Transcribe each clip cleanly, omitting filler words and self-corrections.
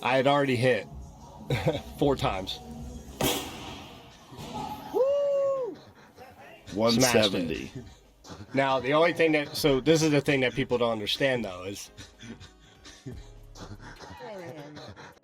I had already hit 4 times. Woo! 170. Now, the only thing that, so this is the thing that people don't understand though, is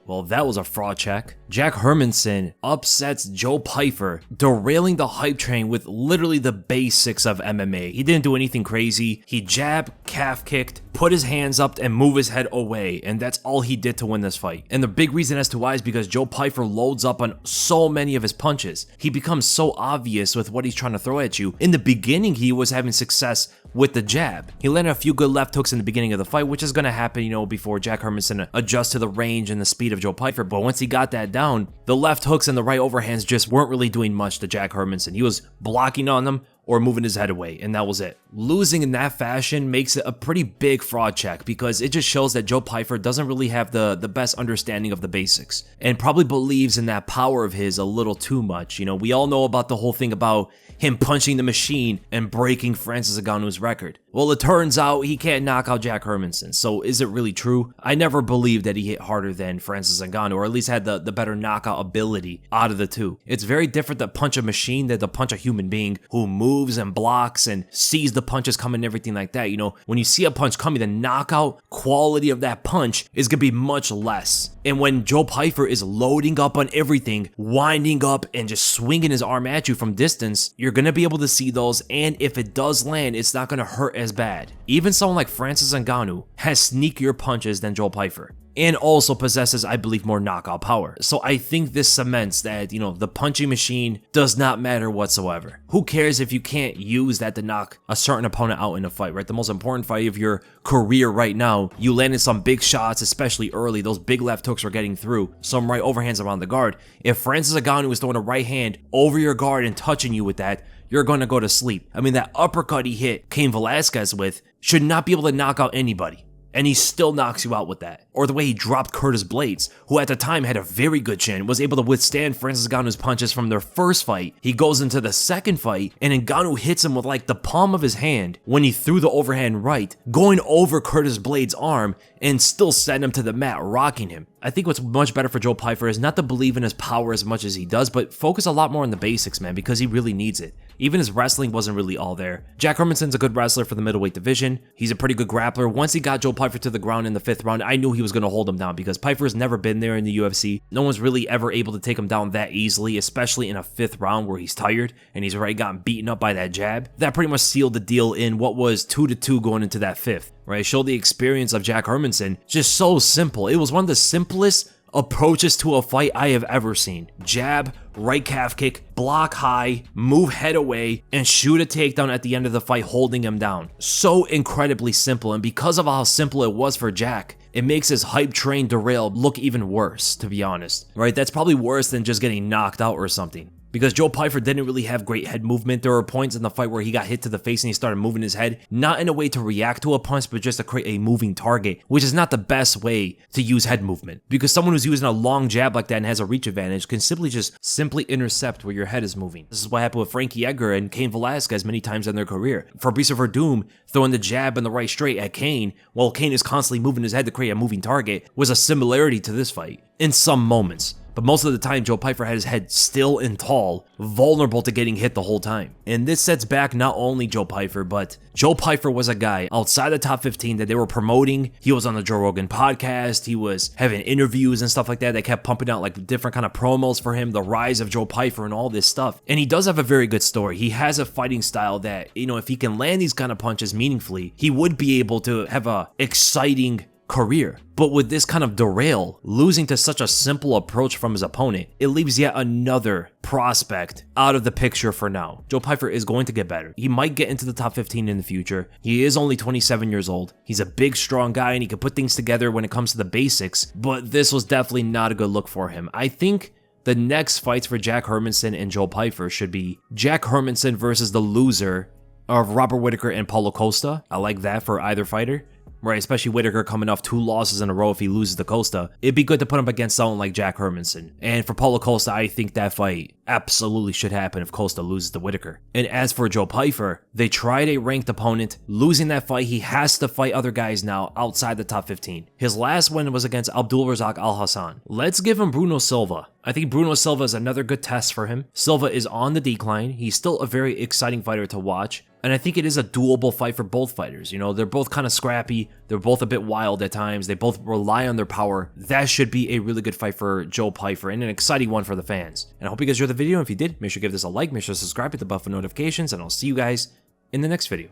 Well, that was a fraud check. Jack Hermansson upsets Joe Pyfer, derailing the hype train with literally the basics of MMA. He didn't do anything crazy. He jabbed, calf kicked, put his hands up, and move his head away, and that's all he did to win this fight. And the big reason as to why is because Joe Pyfer loads up on so many of his punches. He becomes so obvious with what he's trying to throw at you. In the beginning, he was having success with the jab. He landed a few good left hooks in the beginning of the fight, which is going to happen, you know, before Jack Hermansson adjusts to the range and the speed of Joe Pyfer. But once he got that down, the left hooks and the right overhands just weren't really doing much to Jack Hermansson. He was blocking on them or moving his head away, and that was it. Losing in that fashion makes it a pretty big fraud check because it just shows that Joe Pyfer doesn't really have the best understanding of the basics and probably believes in that power of his a little too much. You know, we all know about the whole thing about him punching the machine and breaking Francis Ngannou's record. Well, it turns out he can't knock out Jack Hermansson, so is it really true? I never believed that he hit harder than Francis Ngannou, or at least had the better knockout ability out of the two. It's very different to punch a machine than to punch a human being who moves and blocks and sees the punches coming and everything like that. You know, when you see a punch coming, the knockout quality of that punch is going to be much less. And when Joe Pyfer is loading up on everything, winding up and just swinging his arm at you from distance, you're going to be able to see those, and if it does land, it's not going to hurt as bad. Even someone like Francis Ngannou has sneakier punches than Joe Pyfer, and also possesses, I believe, more knockout power. So I think this cements that, you know, the punching machine does not matter whatsoever. Who cares if you can't use that to knock a certain opponent out in a fight, right? The most important fight of your career right now, you landed some big shots, especially early. Those big left hooks were getting through, some right overhands around the guard. If Francis Ngannou is throwing a right hand over your guard and touching you with that, you're going to go to sleep. I mean, that uppercut he hit Cain Velasquez with should not be able to knock out anybody. And he still knocks you out with that. Or the way he dropped Curtis Blades, who at the time had a very good chin, was able to withstand Francis Ngannou's punches from their first fight. He goes into the second fight, and Ngannou hits him with like the palm of his hand when he threw the overhand right, going over Curtis Blades' arm, and still sent him to the mat, rocking him. I think what's much better for Joe Pyfer is not to believe in his power as much as he does, but focus a lot more on the basics, man, because he really needs it. Even his wrestling wasn't really all there. Jack Hermansson's a good wrestler for the middleweight division. He's a pretty good grappler. Once he got Joe Pyfer to the ground in the 5th round, I knew he was going to hold him down because Pyfer's never been there in the UFC. No one's really ever able to take him down that easily, especially in a 5th round where he's tired and he's already gotten beaten up by that jab. That pretty much sealed the deal in what was 2-2 going into that 5th. Right, show the experience of Jack Hermansson. Just so simple. It was one of the simplest approaches to a fight I have ever seen. Jab, right calf kick, block high, move head away, and shoot a takedown at the end of the fight, holding him down. So incredibly simple, and because of how simple it was for Jack, it makes his hype train derailed look even worse, to be honest. Right, that's probably worse than just getting knocked out or something. Because Joe Pyfer didn't really have great head movement. There were points in the fight where he got hit to the face and he started moving his head, not in a way to react to a punch, but just to create a moving target, which is not the best way to use head movement. Because someone who's using a long jab like that and has a reach advantage can simply intercept where your head is moving. This is what happened with Frankie Edgar and Cain Velasquez many times in their career. Fabricio Verdum throwing the jab and the right straight at Cain, while Cain is constantly moving his head to create a moving target, was a similarity to this fight in some moments. But most of the time, Joe Pyfer had his head still and tall, vulnerable to getting hit the whole time. And this sets back not only Joe Pyfer, but Joe Pyfer was a guy outside the top 15 that they were promoting. He was on the Joe Rogan podcast. He was having interviews and stuff like that. They kept pumping out like different kind of promos for him, the rise of Joe Pyfer and all this stuff. And he does have a very good story. He has a fighting style that, you know, if he can land these kind of punches meaningfully, he would be able to have a exciting career. But with this kind of derail, losing to such a simple approach from his opponent, it leaves yet another prospect out of the picture for now. Joe Pyfer is going to get better. He might get into the top 15 in the future. He is only 27 years old. He's a big, strong guy, and he can put things together when it comes to the basics, but this was definitely not a good look for him. I think the next fights for Jack Hermansson and Joe Pyfer should be Jack Hermansson versus the loser of Robert Whittaker and Paulo Costa. I like that for either fighter. right? Especially Whitaker coming off 2 losses in a row if he loses to Costa. It'd be good to put him against someone like Jack Hermansson. And for Paulo Costa, I think that fight absolutely should happen if Costa loses to Whitaker. And as for Joe Pyfer, they tried a ranked opponent. Losing that fight, he has to fight other guys now outside the top 15. His last win was against Abdulrazak Al-Hassan. Let's give him Bruno Silva. I think Bruno Silva is another good test for him. Silva is on the decline. He's still a very exciting fighter to watch. And I think it is a doable fight for both fighters. You know, they're both kind of scrappy. They're both a bit wild at times. They both rely on their power. That should be a really good fight for Joe Pyfer and an exciting one for the fans. And I hope you guys enjoyed the video. If you did, make sure to give this a like, make sure to subscribe, hit the bell for notifications, and I'll see you guys in the next video.